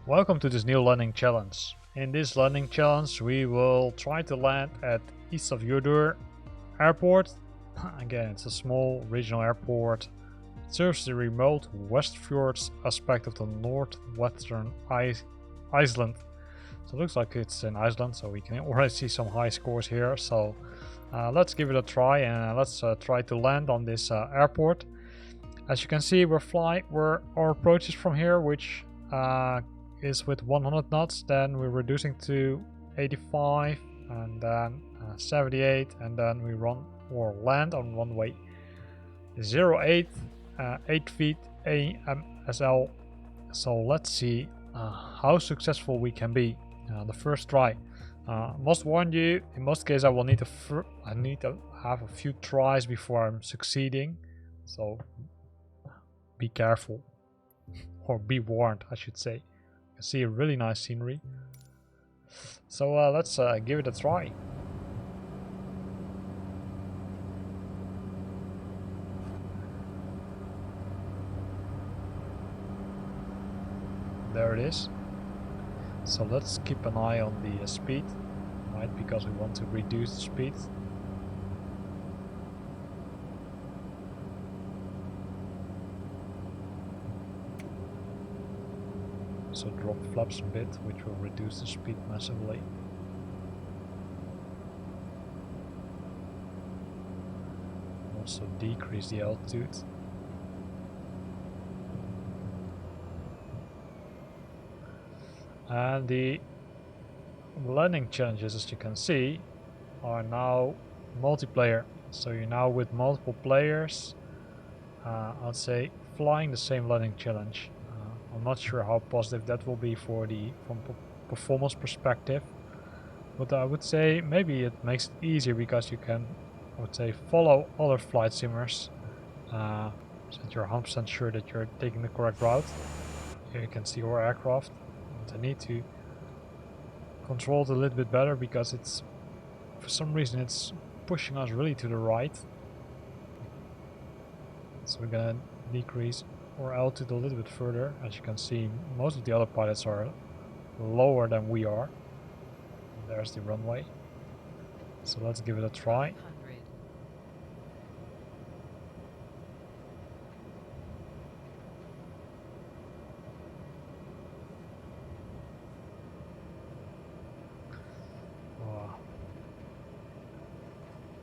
Welcome to this new landing challenge. In this landing challenge we will try to land at Isafjordur airport. Again, it's a small regional airport. It serves the remote West Fjords aspect of the northwestern Iceland. So it looks like it's in Iceland, so we can already see some high scores here. So let's give it a try and let's try to land on this airport. As you can see, our approach is from here, which is with 100 knots. Then we're reducing to 85 and then 78, and then we run or land on runway 08, 8 feet AMSL. So let's see how successful we can be the first try. Must warn you, in most cases I will need to have a few tries before I'm succeeding, so be careful, or be warned I should say. You can see a really nice scenery, so let's give it a try. There it is. So let's keep an eye on the speed, right, because we want to reduce the speed. So drop flaps a bit, which will reduce the speed massively. Also decrease the altitude. And the landing challenges, as you can see, are now multiplayer. So you're now with multiple players, I'd say, flying the same landing challenge. I'm not sure how positive that will be from performance perspective, but I would say maybe it makes it easier because you can, I would say, follow other flight simmers, so that you're 100% sure that you're taking the correct route. Here you can see our aircraft. I need to control it a little bit better because it's, for some reason, it's pushing us really to the right. So we're gonna decrease our altitude a little bit further. As you can see, most of the other pilots are lower than we are. There's the runway. So let's give it a try.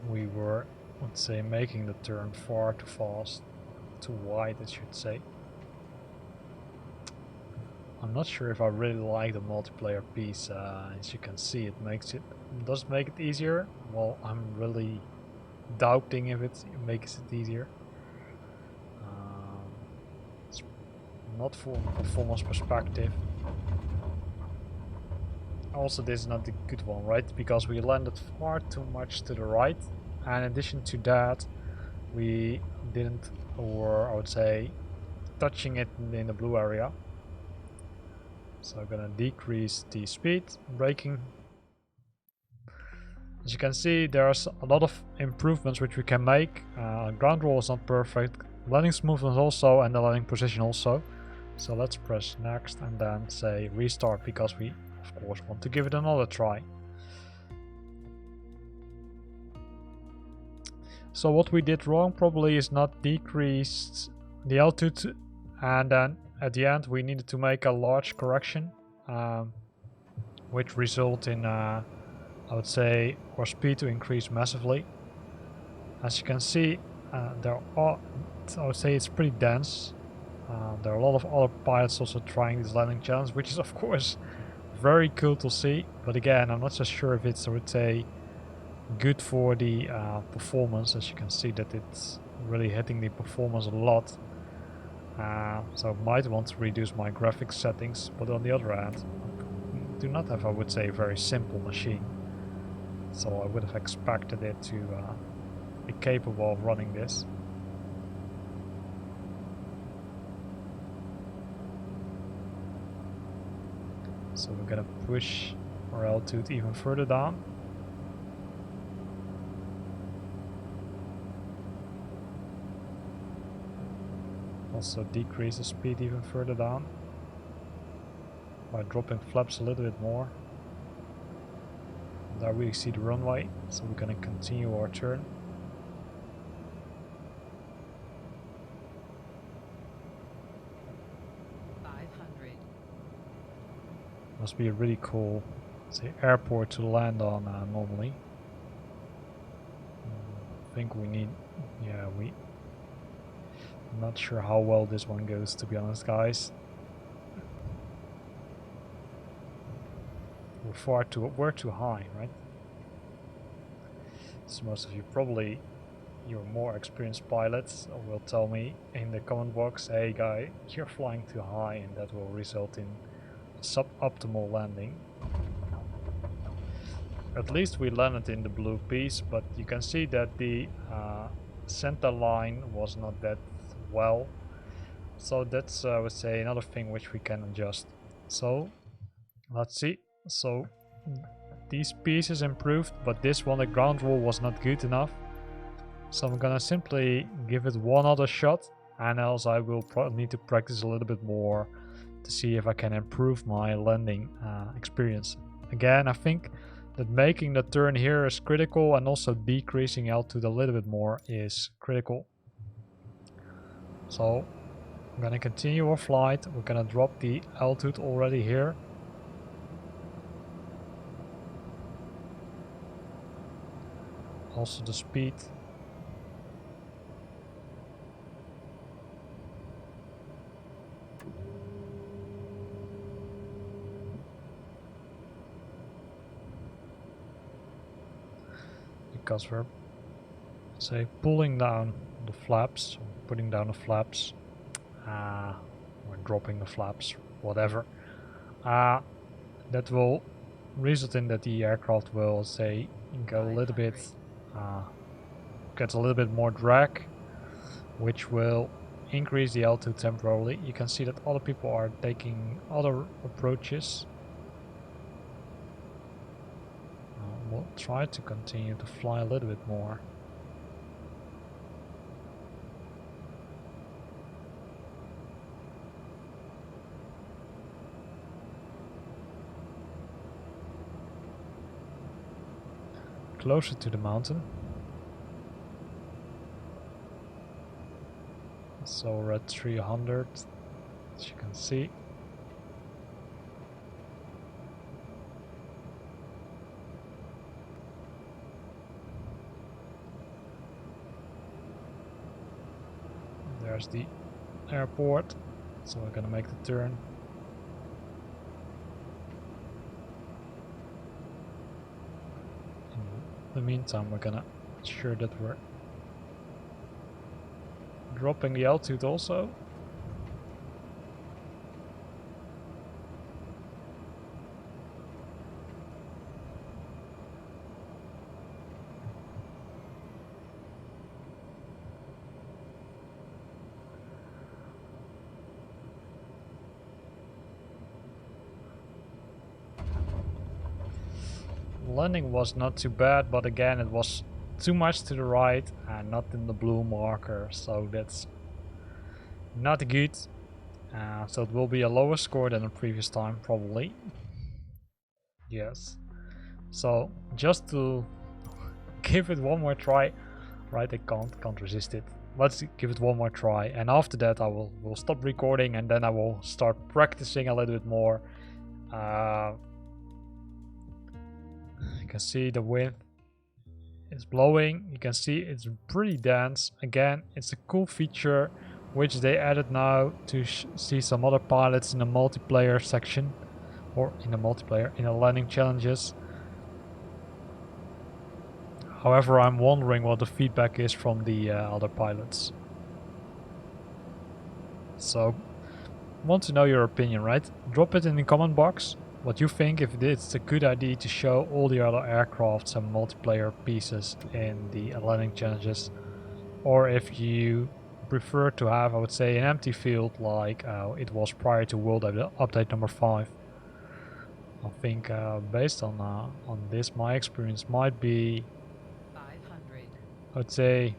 We were, let's say, making the turn far too fast, too wide, I should say. I'm not sure if I really like the multiplayer piece. As you can see, it does make it easier. Well, I'm really doubting if it makes it easier. It's not from a performance perspective. Also, this is not the good one, right? Because we landed far too much to the right, and in addition to that, we didn't, or I would say, touching it in the blue area. So I'm gonna decrease the speed, braking. As you can see, there's a lot of improvements which we can make. Ground roll is not perfect, landing smoothness also, and the landing position also. So let's press next and then say restart, because we of course want to give it another try. So what we did wrong probably is not decrease the altitude, and then at the end we needed to make a large correction, which result in I would say our speed to increase massively. As you can see, I would say it's pretty dense. There are a lot of other pilots also trying this landing challenge, which is of course very cool to see, but again, I'm not so sure if it's, I would say, good for the performance. As you can see that it's really hitting the performance a lot, so I might want to reduce my graphics settings, but on the other hand, I do not have, I would say, a very simple machine, so I would have expected it to be capable of running this. So we're gonna push our altitude even further down. Also decrease the speed even further down. by dropping flaps a little bit more. There we see the runway, so we're gonna continue our turn. Must be a really cool, say, airport to land on normally. I think we need, yeah, I'm not sure how well this one goes, to be honest, guys. We're too high, right? So most of you probably, you're more experienced pilots, will tell me in the comment box, hey guy, you're flying too high, and that will result in suboptimal landing. At least we landed in the blue piece, but you can see that the center line was not that well. So that's, I would say, another thing which we can adjust. So let's see. So these pieces improved, but this one, the ground roll, was not good enough. So I'm gonna simply give it one other shot, and else I will need to practice a little bit more to see if I can improve my landing experience. Again, I think that making the turn here is critical, and also decreasing altitude a little bit more is critical. So I'm gonna continue our flight. We're gonna drop the altitude already here. Also the speed. Because we're, say, pulling down the flaps, putting down the flaps, or dropping the flaps, whatever. That will result in that the aircraft will, say, go a little bit, get a little bit more drag, which will increase the altitude temporarily. You can see that other people are taking other approaches. We'll try to continue to fly a little bit more. Closer to the mountain. So we're at 300, as you can see. There's the airport, so we're gonna make the turn. In the meantime, we're gonna ensure that we're dropping the altitude also. Landing was not too bad, but again it was too much to the right and not in the blue marker, so that's not good. So it will be a lower score than the previous time, probably. Yes. So just to give it one more try, right? I can't resist it. Let's give it one more try, and after that I will stop recording, and then I will start practicing a little bit more. You can see the wind is blowing. You can see it's pretty dense. Again, it's a cool feature which they added now to see some other pilots in the multiplayer section, or in the landing challenges. However, I'm wondering what the feedback is from the other pilots. So, want to know your opinion, right? Drop it in the comment box. What you think, if it's a good idea to show all the other aircrafts and multiplayer pieces in the landing challenges, or if you prefer to have, I would say, an empty field like it was prior to World Update number 5. I think based on this, my experience might be 500. I would say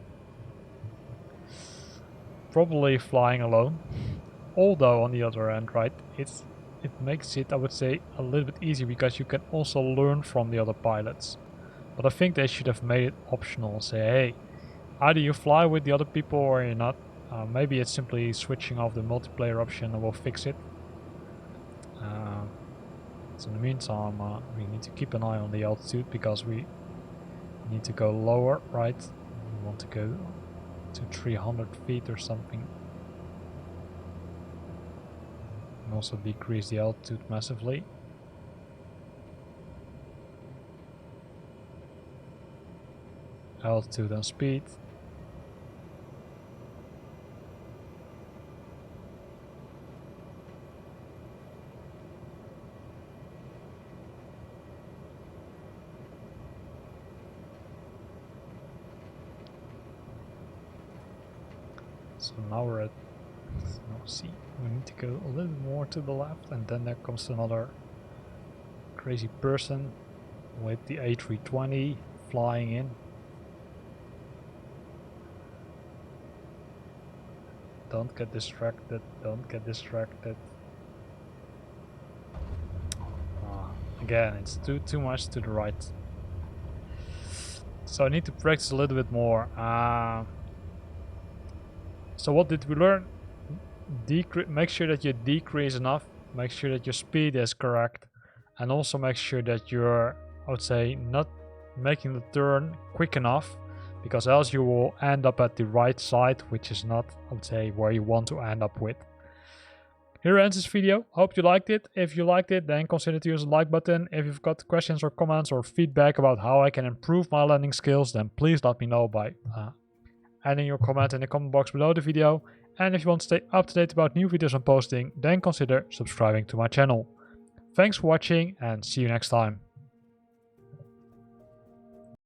probably flying alone. Although on the other end, right, it's it makes it, I would say, a little bit easier because you can also learn from the other pilots. But I think they should have made it optional. Say, hey, either you fly with the other people or you're not. Maybe it's simply switching off the multiplayer option and we'll fix it. So in the meantime, we need to keep an eye on the altitude because we need to go lower, right? We want to go to 300 feet or something. And also decrease the altitude massively. Altitude and speed. So now we're at, see, we need to go a little bit more to the left, and then there comes another crazy person with the A320 flying in. Don't get distracted, don't get distracted. Again, it's too much to the right. So I need to practice a little bit more. So what did we learn? Make sure that you decrease enough, make sure that your speed is correct, and also make sure that you're, I would say, not making the turn quick enough, because else you will end up at the right side, which is not, I would say, where you want to end up with. Here ends this video. Hope you liked it. If you liked it, then consider to use the like button. If you've got questions or comments or feedback about how I can improve my landing skills, then please let me know by adding your comment in the comment box below the video. And if you want to stay up to date about new videos I'm posting, then consider subscribing to my channel. Thanks for watching and see you next time.